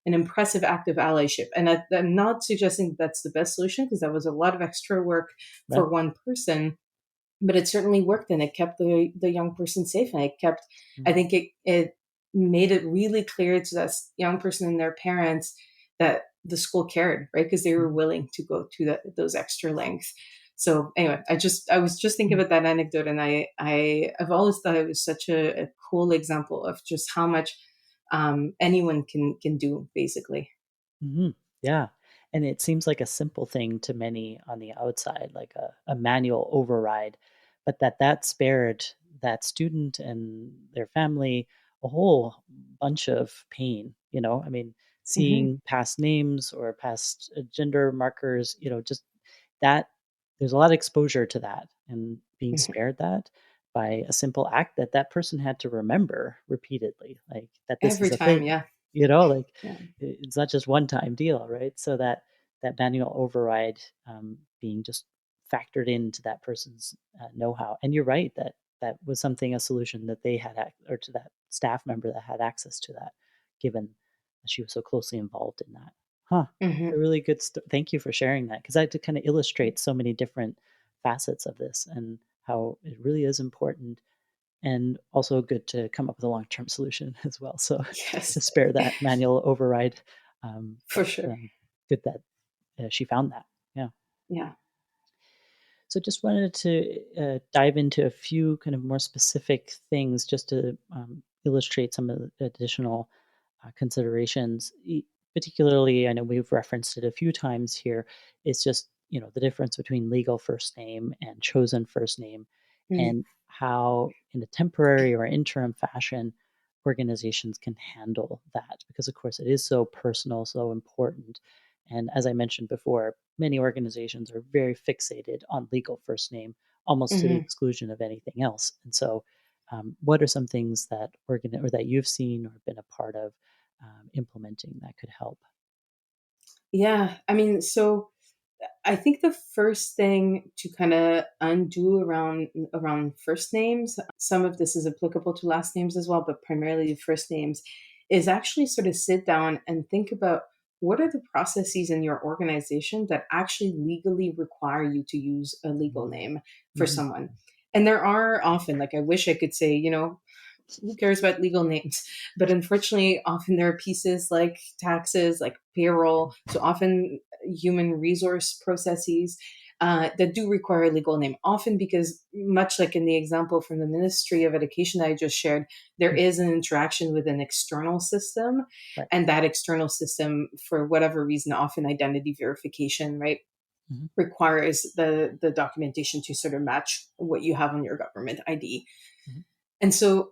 impressive act of allyship. And I'm not suggesting that's the best solution because that was a lot of extra work for one person, but it certainly worked and it kept the young person safe. And I think it made it really clear to that young person and their parents that the school cared, right? Because they were willing to go to those extra lengths. So anyway, I was just thinking about that anecdote, and I've always thought it was such a cool example of just how much anyone can do, basically. Mm-hmm. Yeah. And it seems like a simple thing to many on the outside, like a manual override, but that spared that student and their family a whole bunch of pain. I mean, Mm-hmm. seeing past names or past gender markers, just that there's a lot of exposure to that and being Mm-hmm. spared that by a simple act that person had to remember repeatedly, like that this Every is a time, thing, yeah. like Yeah. it's not just one time deal, right? So that manual override being just factored into that person's know-how. And you're right that was a solution that they had, or to that staff member that had access to that, given that she was so closely involved in that. Huh. Mm-hmm. A really good thank you for sharing that, because that to kind of illustrate so many different facets of this and how it really is important, and also good to come up with a long-term solution as well. So to Yes, spare that manual override, for but sure. good that she found that. Yeah. Yeah. So just wanted to dive into a few kind of more specific things just to illustrate some of the additional considerations. Particularly, I know we've referenced it a few times here. It's just the difference between legal first name and chosen first name, Mm-hmm. and how in a temporary or interim fashion organizations can handle that, because of course it is so personal, so important. And as I mentioned before, many organizations are very fixated on legal first name, almost to the Mm-hmm. exclusion of anything else. And so, what are some things that or that you've seen or been a part of implementing that could help? Yeah. I mean, so I think the first thing to kind of undo around first names, some of this is applicable to last names as well, but primarily first names, is actually sort of sit down and think about what are the processes in your organization that actually legally require you to use a legal name for Mm-hmm. someone. And there are often, like I wish I could say, who cares about legal names? But unfortunately, often there are pieces like taxes, like payroll, so often human resource processes that do require a legal name. Often because, much like in the example from the Ministry of Education that I just shared, there is an interaction with an external system. Right. And that external system, for whatever reason, often identity verification, right? Mm-hmm. Requires the documentation to sort of match what you have on your government ID. Mm-hmm. And so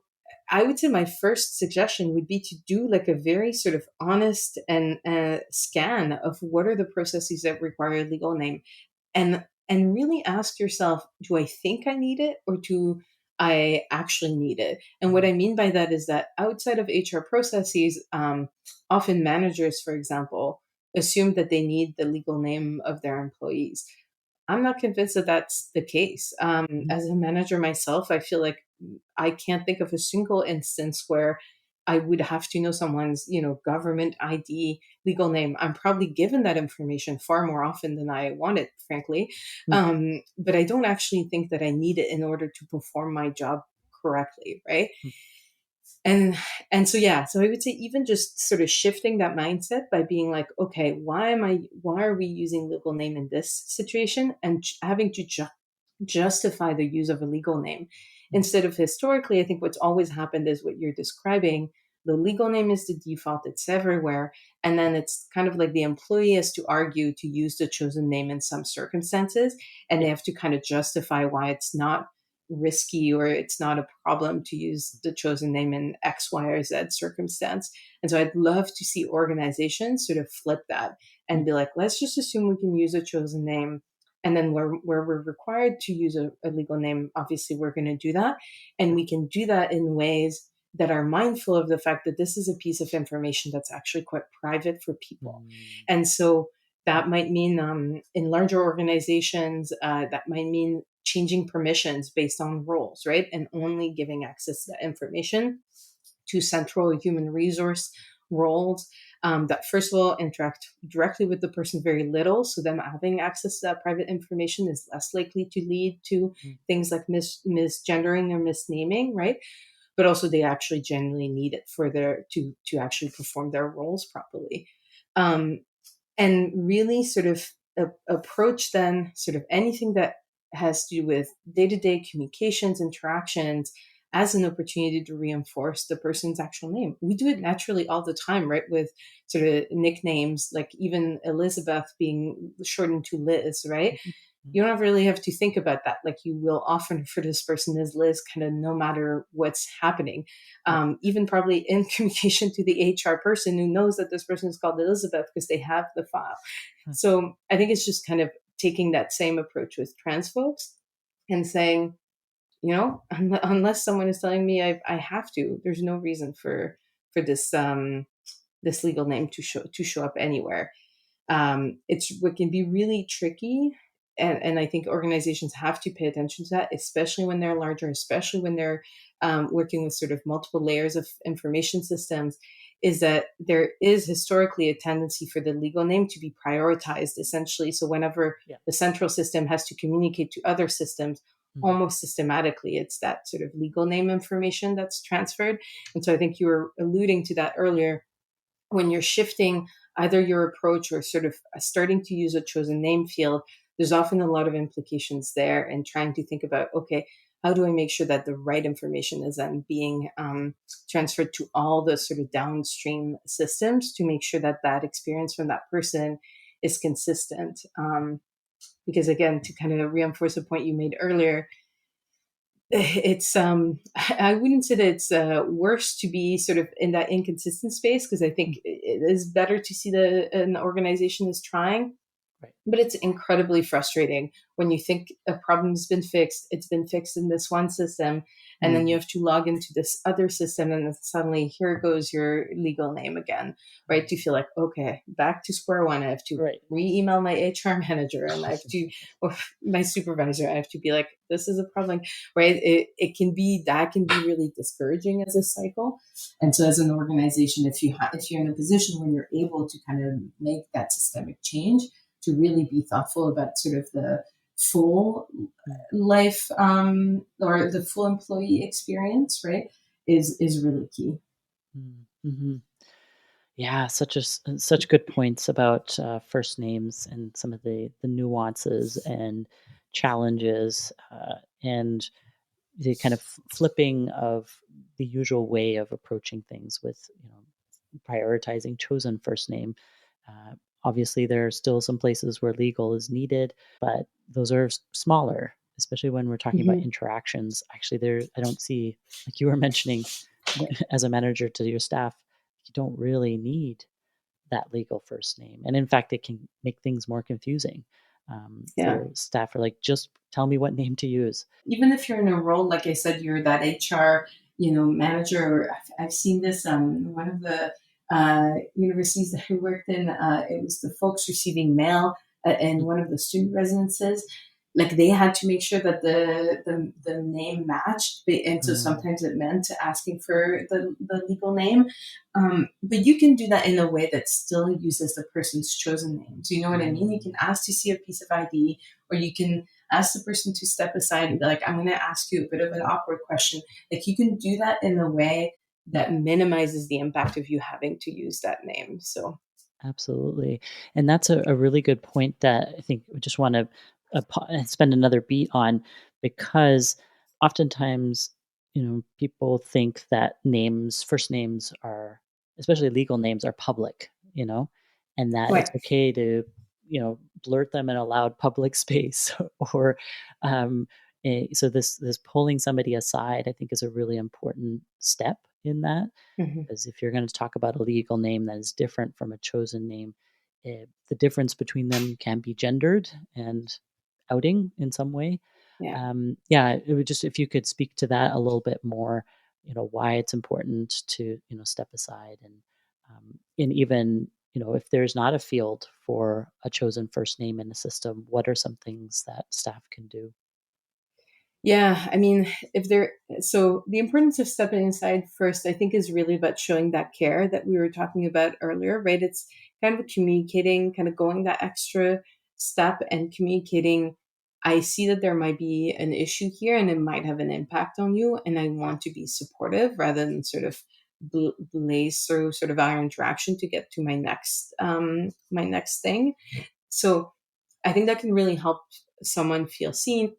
I would say my first suggestion would be to do like a very sort of honest and scan of what are the processes that require a legal name, and really ask yourself, do I think I need it, or do I actually need it? And what I mean by that is that outside of HR processes, often managers, for example, assume that they need the legal name of their employees. I'm not convinced that that's the case. Mhm. As a manager myself, I feel like I can't think of a single instance where I would have to know someone's, government ID, legal name. I'm probably given that information far more often than I want it, frankly. Mm, But I don't actually think that I need it in order to perform my job correctly, right? mm, and and so yeah, so I would say even just sort of shifting that mindset by being like, okay, why are we using legal name in this situation, and having to justify the use of a legal name mm, instead of historically. I think what's always happened is what you're describing. The legal name is the default, it's everywhere, and then it's kind of like the employee has to argue to use the chosen name in some circumstances, and yeah. they have to kind of justify why it's not risky or it's not a problem to use the chosen name in X, Y, or Z circumstance. And so I'd love to see organizations sort of flip that Mm, and be like, let's just assume we can use a chosen name. And then where we're required to use a legal name, obviously we're going to do that. And we can do that in ways that are mindful of the fact that this is a piece of information that's actually quite private for people. mm, And so that might mean in larger organizations, that might mean changing permissions based on roles, right? And only giving access to that information to central human resource roles that, first of all, interact directly with the person very little. So them having access to that private information is less likely to lead to mm, things like misgendering or misnaming, right? But also they actually genuinely need it for their to actually perform their roles properly. Um, and really sort of approach then sort of anything that has to do with day-to-day communications, interactions, as an opportunity to reinforce the person's actual name. We do it naturally all the time, right? With sort of nicknames, like even Elizabeth being shortened to Liz, right? mhm, mm, You don't really have to think about that. Like you will often refer to this person as Liz, kind of no matter what's happening. right. Even probably in communication to the HR person who knows that this person is called Elizabeth because they have the file. Huh, So I think it's just kind of taking that same approach with trans folks and saying, unless someone is telling me I have to, there's no reason for this legal name to show up anywhere. It's what can be really tricky. And I think organizations have to pay attention to that, especially when they're larger, especially when they're working with sort of multiple layers of information systems, is that there is historically a tendency for the legal name to be prioritized, essentially. So whenever yeah. the central system has to communicate to other systems, Mhm, almost systematically, it's that sort of legal name information that's transferred. And so I think you were alluding to that earlier when you're shifting either your approach or sort of starting to use a chosen name field. There's often a lot of implications there, and trying to think about, okay, how do I make sure that the right information is then being transferred to all the sort of downstream systems to make sure that that experience from that person is consistent. Because again, to kind of reinforce a point you made earlier, it's I wouldn't say that it's worse to be sort of in that inconsistent space, because I mm, think it is better to see that an organization is trying, right. but it's incredibly frustrating when you think a problem's been fixed, it's been fixed in this one system, and then you Mm, have to log into this other system, and then suddenly here goes your legal name again, right? To feel like, okay, back to square one. I have to right. re-email my HR manager, and I have to, or my supervisor, I have to be like, this is a problem, right? That can be really discouraging as a cycle. And so as an organization, if you're in a position where you're able to kind of make that systemic change, to really be thoughtful about sort of the full Mm, life or the full employee experience, right, is really key. mm, mhm. Yeah, such good points about first names and some of the nuances and challenges, and the kind of flipping of the usual way of approaching things with, prioritizing chosen first name. Uh, Obviously, there are still some places where legal is needed, but those are smaller, especially when we're talking about Mm-hmm. interactions. Actually, there I don't see, like you were mentioning, as a manager to your staff, you don't really need that legal first name. And in fact, it can make things more confusing. Yeah. For staff are like, just tell me what name to use. Even if you're in a role, like I said, you're that HR, manager. I've seen this. One of the universities that I worked in, it was the folks receiving mail in one of the student residences. Like they had to make sure that the name matched, and so Mm, sometimes it meant asking for the legal name. But you can do that in a way that still uses the person's chosen name. Do you know what I mean? You mm, can ask to see a piece of ID, or you can ask the person to step aside and be like, I'm going to ask you a bit of an awkward question. Like you can do that in a way that minimizes the impact of you having to use that name. So, absolutely. And that's a really good point that I think we just want to spend another beat on, because oftentimes, people think that names, first names are, especially legal names, are public, and that it's right. okay to, blurt them in a loud public space or, so this pulling somebody aside, I think, is a really important step in that, Mhm. because if you're going to talk about a legal name that is different from a chosen name, the difference between them can be gendered and outing in some way. Yeah. Yeah, it would just, if you could speak to that a little bit more, why it's important to, step aside, and even, if there's not a field for a chosen first name in a system, what are some things that staff can do? Yeah, I mean, if there, so the importance of stepping inside first, I think, is really about showing that care that we were talking about earlier, right? It's kind of communicating, kind of going that extra step and communicating. I see that there might be an issue here and it might have an impact on you, and I want to be supportive rather than sort of blaze through sort of our interaction to get to my next thing. So I think that can really help someone feel seen,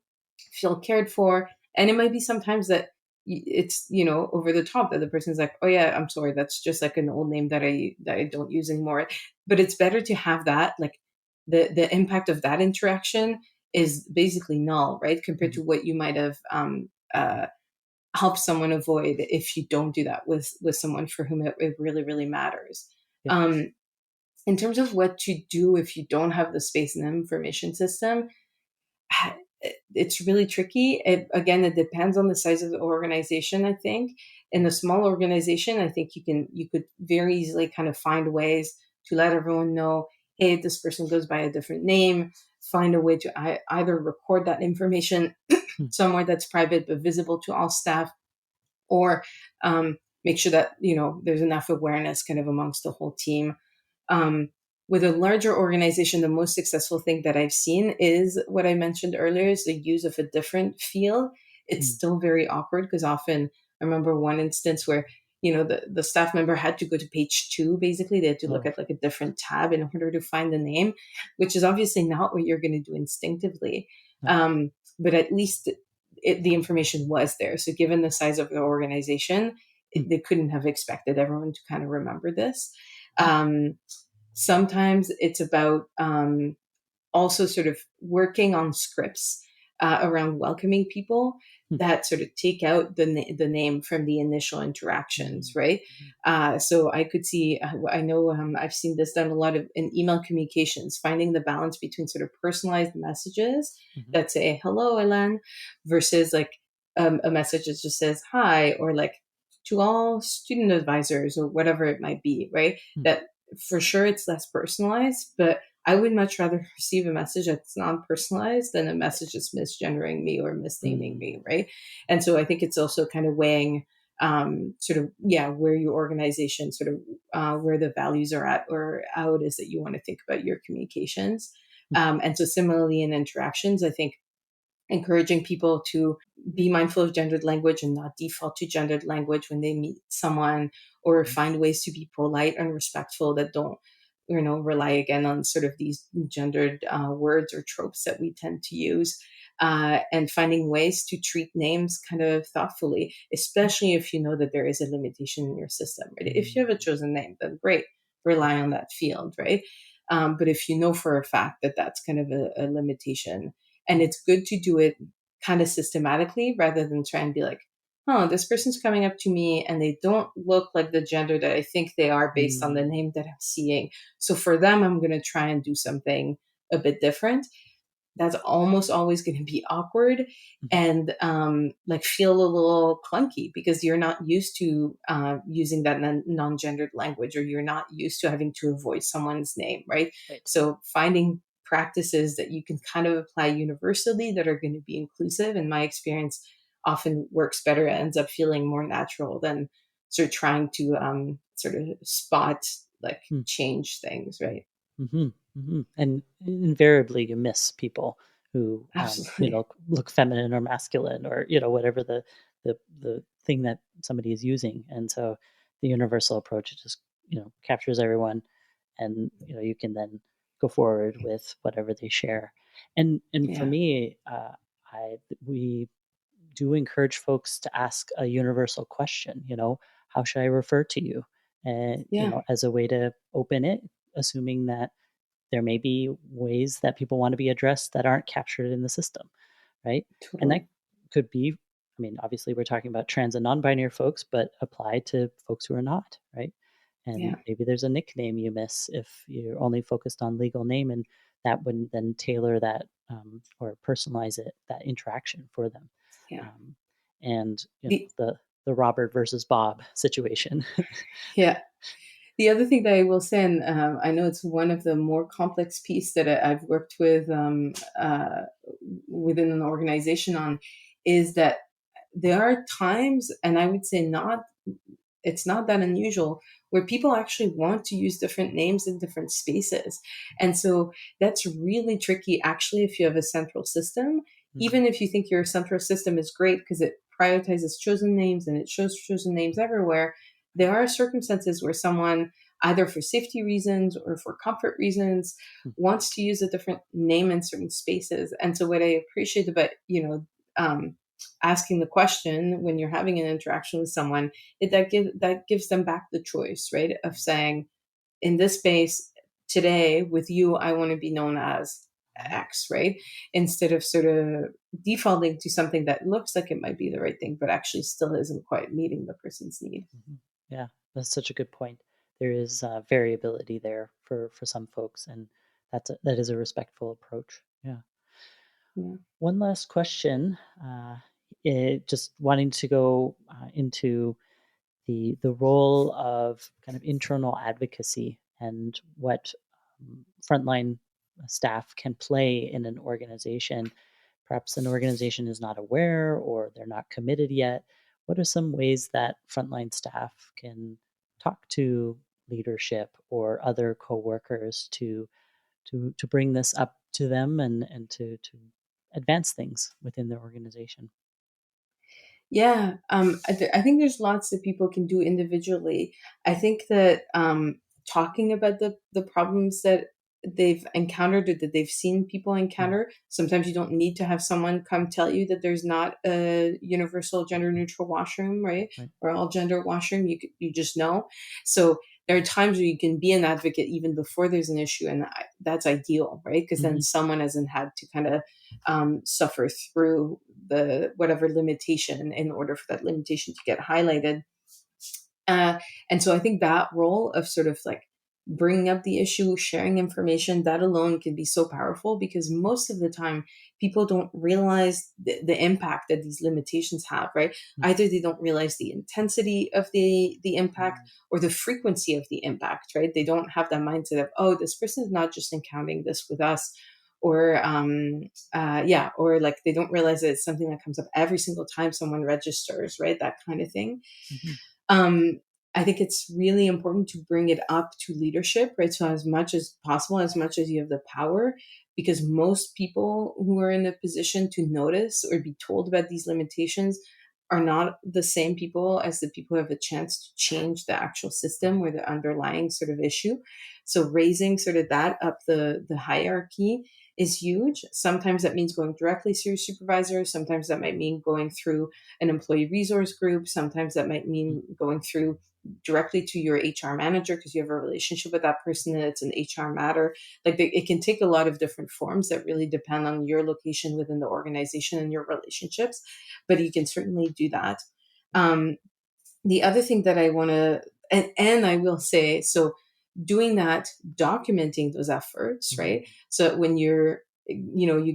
feel cared for. And it might be sometimes that it's, over the top, that the person's like, oh yeah, I'm sorry, that's just like an old name that I don't use anymore. But it's better to have that, like the impact of that interaction is basically null, right? Compared Mhm. to what you might have helped someone avoid if you don't do that with someone for whom it really, really matters. Yeah. Um, in terms of what to do if you don't have the space in the information system, it's really tricky. Again, it depends on the size of the organization, I think. In a small organization, I think you could very easily kind of find ways to let everyone know, hey, this person goes by a different name. Find a way to either record that information Mm, somewhere that's private but visible to all staff, or make sure that there's enough awareness kind of amongst the whole team. um, with a larger organization, the most successful thing that I've seen is what I mentioned earlier, is the use of a different field. It's mm. still very awkward because often I remember one instance where the staff member had to go to page 2. Basically, they had to look Oh, at like a different tab in order to find the name, which is obviously not what you're going to do instinctively. no. um, but at least the information was there. So given the size of the organization, Mm, they couldn't have expected everyone to kind of remember this. um, Sometimes it's about also sort of working on scripts around welcoming people mm, that sort of take out the name from the initial interactions, mm, right? mhm, So I could see, I know I've seen this done a lot of in email communications, finding the balance between sort of personalized messages mhm, that say, hello, Hélène, versus like a message that just says hi, or like to all student advisors or whatever it might be, right? mm, That for sure it's less personalized, but I would much rather receive a message that's non-personalized than a message that's misgendering me or misnaming mm, me, right? And so I think it's also kind of weighing sort of, yeah, where your organization sort of where the values are at, or how it is that you want to think about your communications. mm, And so similarly in interactions, I think encouraging people to be mindful of gendered language and not default to gendered language when they meet someone, or mm, find ways to be polite and respectful that don't rely again on sort of these gendered words or tropes that we tend to use, and finding ways to treat names kind of thoughtfully, especially if you know that there is a limitation in your system, right? If you have a mm. chosen name, then great, rely on that field, right? But if you know for a fact that that's kind of a limitation, and it's good to do it kind of systematically rather than try and be like, this person's coming up to me and they don't look like the gender that I think they are based on the Mm, name that I'm seeing. So for them, I'm going to try and do something a bit different. That's almost always going to be awkward mhm. and like feel a little clunky because you're not used to using that non-gendered language, or you're not used to having to avoid someone's name, right? Right. So finding practices that you can kind of apply universally that are going to be inclusive, in my experience, often works better. It ends up feeling more natural than sort of trying to sort of spot, like, Mm. change things, right? Mhm, mhm, and invariably, you miss people who, Absolutely. look feminine or masculine or, whatever the thing that somebody is using, and so the universal approach just, captures everyone, and, you can then go forward with whatever they share. And for Yeah. me, I we do encourage folks to ask a universal question, "How should I refer to you?" And, Yeah, as a way to open it, assuming that there may be ways that people want to be addressed that aren't captured in the system, right? And that totally. could be, I mean, obviously we're talking about trans and non-binary folks, but apply to folks who are not, right? Yeah. And maybe there's a nickname you miss if you're only focused on legal name, and that would then tailor that, or personalize it, that interaction for them. Yeah. Um, and The the Robert versus Bob situation. yeah. The other thing that I will say, and I know it's one of the more complex piece that I've worked with within an organization on, is that there are times, and I would say it's not that unusual, where people actually want to use different names in different spaces. And so that's really tricky, actually, if you have a central system. Mm, Even if you think your central system is great because it prioritizes chosen names and it shows chosen names everywhere, there are circumstances where someone, either for safety reasons or for comfort reasons, mm, wants to use a different name in certain spaces. And so what I appreciate about, asking the question when you're having an interaction with someone, that gives them back the choice, right? Of saying, in this space today with you, I want to be known as mhm, X, right? Instead of sort of defaulting to something that looks like it might be the right thing, but actually still isn't quite meeting the person's need. mhm. Yeah, that's such a good point. There is variability there for some folks, and that is a respectful approach. Yeah. Yeah. One last question. Just wanting to go into the role of kind of internal advocacy and what frontline staff can play in an organization. Perhaps an organization is not aware or they're not committed yet. What are some ways that frontline staff can talk to leadership or other coworkers to bring this up to them and to advance things within their organization? Yeah, I think there's lots that people can do individually. I think that talking about the problems that they've encountered or that they've seen people Mm, encounter. Sometimes you don't need to have someone come tell you that there's not a universal gender neutral washroom, right? right. Or all gender washroom. You just know. So there are times where you can be an advocate even before there's an issue, and that's ideal, right? Because then Hmm. someone hasn't had to kind of suffer through the whatever limitation in order for that limitation to get highlighted. Uh, and so I think that role of sort of like bringing up the issue, sharing information, that alone can be so powerful, because most of the time people don't realize the impact that these limitations have, right? Either they don't realize the intensity of the impact Mm, or the frequency of the impact, right? They don't have that mindset of, oh, this person is not just encountering this with us, or yeah, or like they don't realize that it's something that comes up every single time someone registers, right? That kind of thing. mhm, um, I think it's really important to bring it up to leadership, right? So as much as possible, as much as you have the power, because most people who are in a position to notice or be told about these limitations are not the same people as the people who have a chance to change the actual system or the underlying sort of issue. So raising sort of that up the hierarchy is huge. Sometimes that means going directly to your supervisor. Sometimes that might mean going through an employee resource group. Sometimes that might mm, mean going through directly to your HR manager because you have a relationship with that person and it's an HR matter. Like it can take a lot of different forms that really depend on your location within the organization and your relationships, but you can certainly do that. Um, the other thing that I want to, and I will say, so doing that, documenting those efforts, Mhm. right? So when you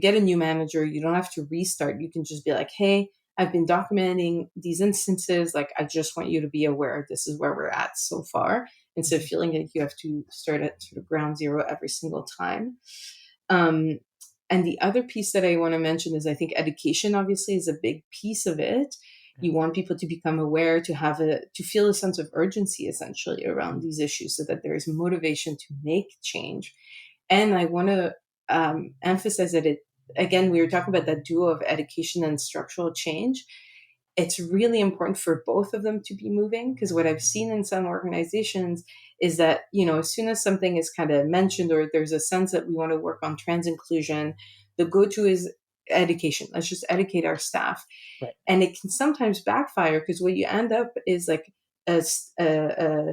get a new manager, you don't have to restart. You can just be like, hey, I've been documenting these instances. Like, I just want you to be aware this is where we're at so far, instead of Mhm. feeling like you have to start at sort of ground zero every single time. Um, and the other piece that I want to mention is I think education obviously is a big piece of it. Yeah. You want people to become aware, to feel a sense of urgency essentially around Mhm. these issues so that there is motivation to make change. And I want to emphasize that again, we were talking about that duo of education and structural change. It's really important for both of them to be moving, because what I've seen in some organizations is that, as soon as something is kind of mentioned or there's a sense that we want to work on trans inclusion, the go-to is education. Let's just educate our staff. Right. And it can sometimes backfire, because what you end up is like a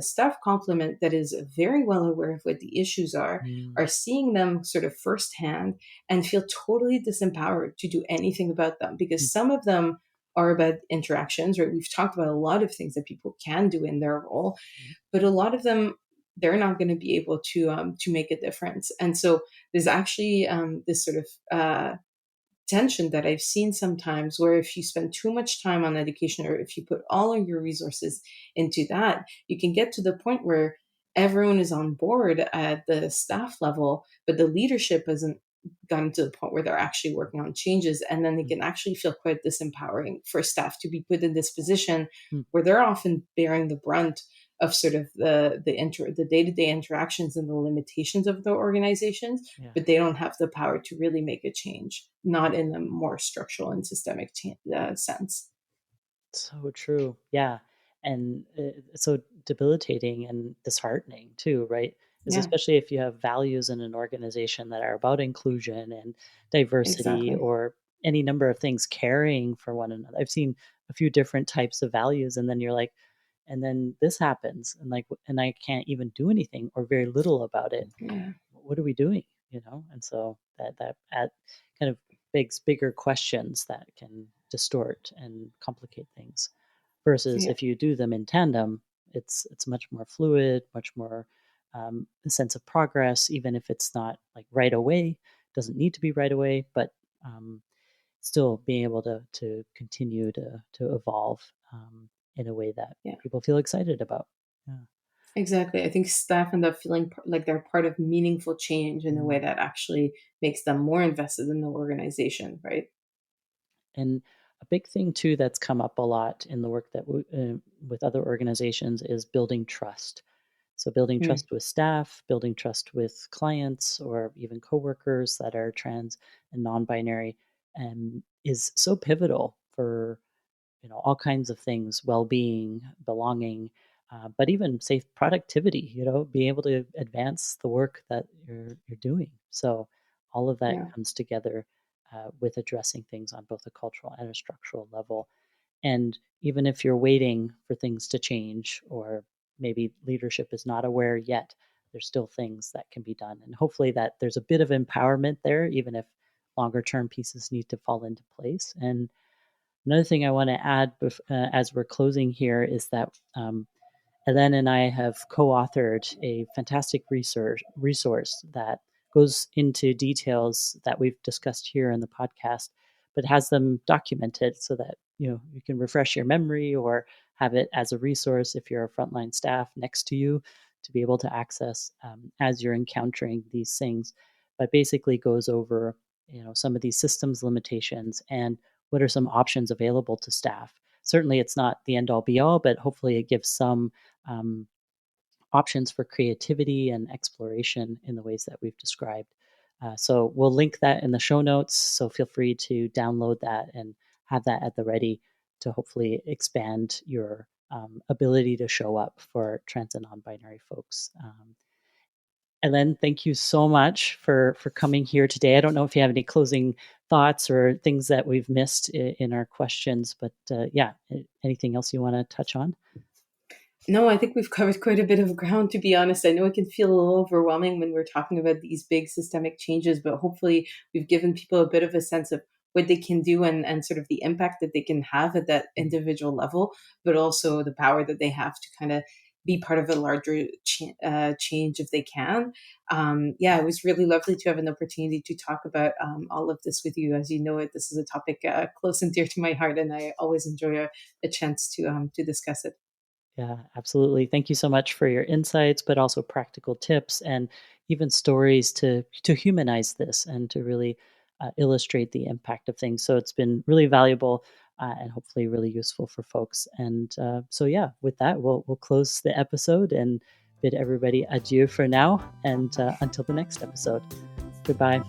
staff complement that is very well aware of what the issues Mm. are seeing them sort of firsthand and feel totally disempowered to do anything about them, Mm. because some of them are about interactions, right? We've talked about a lot of things that people can do in their role, Mhm. but a lot of them, they're not going to be able to make a difference. And so there's actually this sort of tension that I've seen sometimes, where if you spend too much time on education, or if you put all of your resources into that, you can get to the point where everyone is on board at the staff level, but the leadership hasn't gotten to the point where they're actually working on changes. And then it Mm. can actually feel quite disempowering for staff to be put in this position Mm. where they're often bearing the brunt of sort of the day-to-day interactions and the limitations of the organizations, Yeah. but they don't have the power to really make a change, not in a more structural and systemic sense. So true. Yeah. And it's so debilitating and disheartening too, right? Is Yeah, especially if you have values in an organization that are about inclusion and diversity exactly. or any number of things, caring for one another. I've seen a few different types of values, and then you're like, and then this happens, and like, and I can't even do anything or very little about it. Yeah, What are we doing? And so that kind of begs bigger questions that can distort and complicate things, versus yeah, if you do them in tandem, it's much more fluid, much more a sense of progress, even if it's not like right away. Doesn't need to be right away, but um, still being able to continue to evolve in a way that yeah. people feel excited about. Yeah. Exactly. I think staff end up feeling like they're part of meaningful change in a way Mm. that actually makes them more invested in the organization, right? And a big thing too that's come up a lot in the work that with other organizations is building trust. So building Mm, trust with staff, building trust with clients, or even coworkers that are trans and non-binary, is so pivotal for all kinds of things: well-being, belonging, but even safe productivity. Being able to advance the work that you're doing. So all of that yeah. comes together with addressing things on both a cultural and a structural level. And even if you're waiting for things to change, or maybe leadership is not aware yet, there's still things that can be done. And hopefully that there's a bit of empowerment there, even if longer term pieces need to fall into place. And another thing I want to add as we're closing here is that Hélène and I have co-authored a fantastic resource that goes into details that we've discussed here in the podcast, but has them documented so that you can refresh your memory or have it as a resource if you're a frontline staff next to you to be able to access as you're encountering these things. But basically goes over some of these systems limitations and what are some options available to staff. Certainly, it's not the end all be all, but hopefully, it gives some um, options for creativity and exploration in the ways that we've described. So we'll link that in the show notes. So feel free to download that and have that at the ready to hopefully expand your ability to show up for trans and non-binary folks. And then thank you so much for coming here today. I don't know if you have any closing thoughts or things that we've missed in our questions, but yeah, anything else you want to touch on? No, I think we've covered quite a bit of ground, to be honest. I know it can feel a little overwhelming when we're talking about these big systemic changes, but hopefully we've given people a bit of a sense of what they can do, and sort of the impact that they can have at that individual level, but also the power that they have to kind of be part of a larger change if they can. Yeah, it was really lovely to have an opportunity to talk about all of this with you. As you know, this is a topic close and dear to my heart, and I always enjoy a chance to discuss it. Yeah, absolutely. Thank you so much for your insights, but also practical tips and even stories to humanize this and to really illustrate the impact of things. So it's been really valuable and hopefully really useful for folks. And so yeah, with that, we'll close the episode and bid everybody adieu for now. And until the next episode, goodbye.